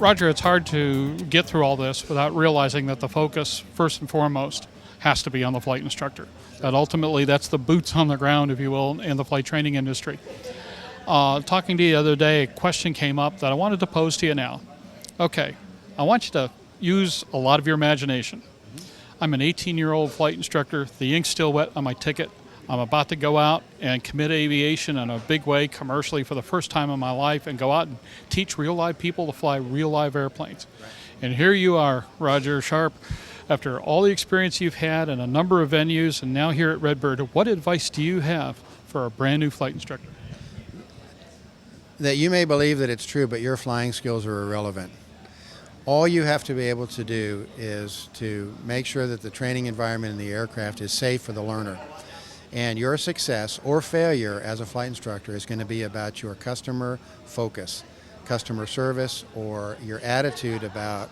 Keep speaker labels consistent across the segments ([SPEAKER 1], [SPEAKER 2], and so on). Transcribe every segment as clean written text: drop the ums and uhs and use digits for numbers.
[SPEAKER 1] Roger, it's hard to get through all this without realizing that the focus, first and foremost, has to be on the flight instructor. That ultimately, that's the boots on the ground, if you will, in the flight training industry. Talking to you the other day, a question came up that I wanted to pose to you now. Okay, I want you to use a lot of your imagination. I'm an 18-year-old flight instructor. The ink's still wet on my ticket. I'm about to go out and commit aviation in a big way commercially for the first time in my life and go out and teach real live people to fly real live airplanes. Right. And here you are, Roger Sharp, after all the experience you've had in a number of venues and now here at Redbird, what advice do you have for a brand new flight instructor?
[SPEAKER 2] That you may believe that it's true, but your flying skills are irrelevant. All you have to be able to do is to make sure that the training environment in the aircraft is safe for the learner. And your success or failure as a flight instructor is going to be about your customer focus, customer service, or your attitude about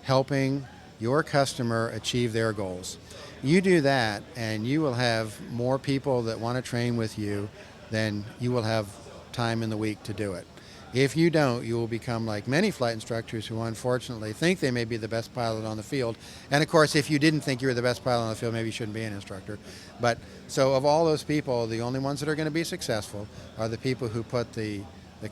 [SPEAKER 2] helping your customer achieve their goals. You do that and you will have more people that want to train with you than you will have time in the week to do it. If you don't, you will become like many flight instructors who unfortunately think they may be the best pilot on the field. And of course, if you didn't think you were the best pilot on the field, maybe you shouldn't be an instructor. But so of all those people, the only ones that are going to be successful are the people who put the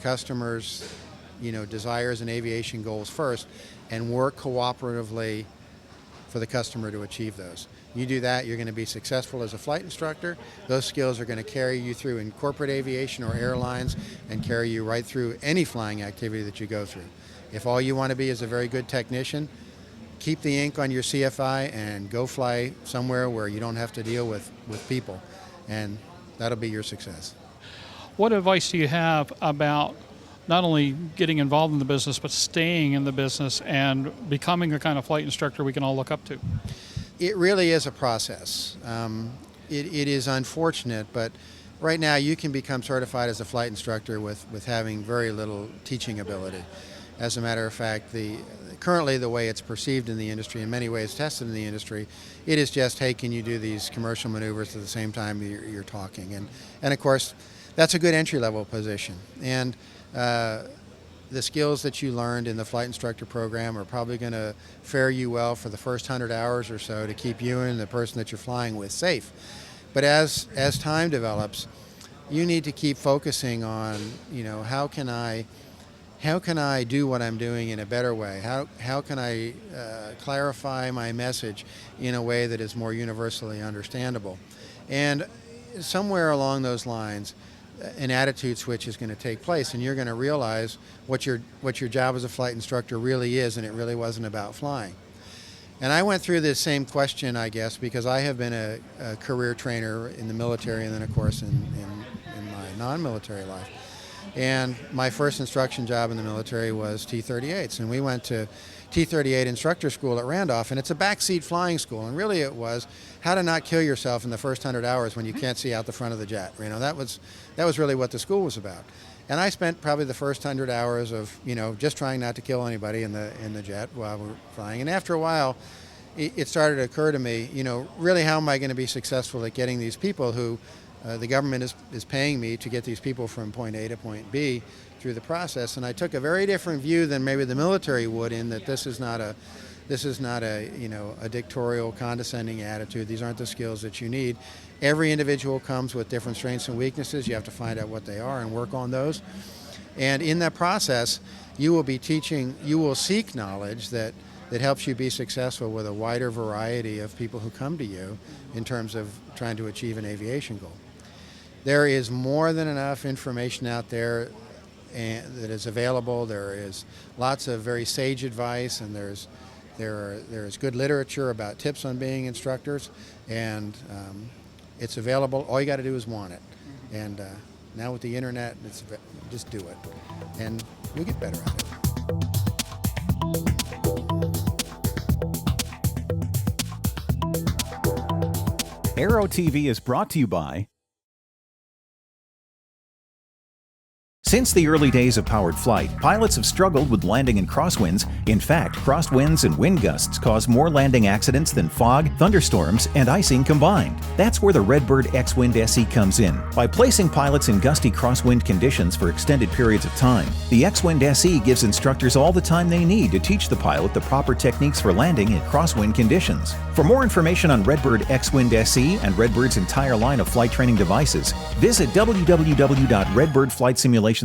[SPEAKER 2] customers' desires and aviation goals first and work cooperatively for the customer to achieve those. You do that, you're going to be successful as a flight instructor. Those skills are going to carry you through in corporate aviation or airlines and carry you right through any flying activity that you go through. If all you want to be is a very good technician, keep the ink on your CFI and go fly somewhere where you don't have to deal with people, and that'll be your success.
[SPEAKER 1] What advice do you have about not only getting involved in the business, but staying in the business and becoming the kind of flight instructor we can all look up to?
[SPEAKER 2] It really is a process. It is unfortunate, but right now you can become certified as a flight instructor with having very little teaching ability. As a matter of fact, currently the way it's perceived in the industry, in many ways tested in the industry, it is just, hey, can you do these commercial maneuvers at the same time you're talking? And of course, that's a good entry-level position. And the skills that you learned in the flight instructor program are probably going to fare you well for the first 100 hours or so to keep you and the person that you're flying with safe. But as time develops, you need to keep focusing on, how can I do what I'm doing in a better way? How can I clarify my message in a way that is more universally understandable? And somewhere along those lines, an attitude switch is going to take place, and you're going to realize what your job as a flight instructor really is, and it really wasn't about flying. And I went through this same question, I guess, because I have been a career trainer in the military and then, of course, in my non-military life. And my first instruction job in the military was T-38s, and we went to T-38 instructor school at Randolph, and it's a backseat flying school, and really it was how to not kill yourself in the first 100 hours when you can't see out the front of the jet. That was really what the school was about. And I spent probably the first 100 hours of just trying not to kill anybody in the jet while we were flying. And after a while, it started to occur to me, really how am I going to be successful at getting these people who the government is paying me to get these people from point A to point B through the process. And I took a very different view than maybe the military would, in that this is not a dictatorial, condescending attitude. These aren't the skills that you need. Every individual comes with different strengths and weaknesses. You have to find out what they are and work on those. And in that process, you will seek knowledge that helps you be successful with a wider variety of people who come to you in terms of trying to achieve an aviation goal. There is more than enough information out there that is available. There is lots of very sage advice, and there's good literature about tips on being instructors, and it's available. All you got to do is want it. And now with the internet, just do it, and you'll get better at it.
[SPEAKER 3] Aero-TV is brought to you by Since the early days of powered flight, pilots have struggled with landing in crosswinds. In fact, crosswinds and wind gusts cause more landing accidents than fog, thunderstorms, and icing combined. That's where the Redbird X-Wind SE comes in. By placing pilots in gusty crosswind conditions for extended periods of time, the X-Wind SE gives instructors all the time they need to teach the pilot the proper techniques for landing in crosswind conditions. For more information on Redbird X-Wind SE and Redbird's entire line of flight training devices, visit www.redbirdflightsimulations.com.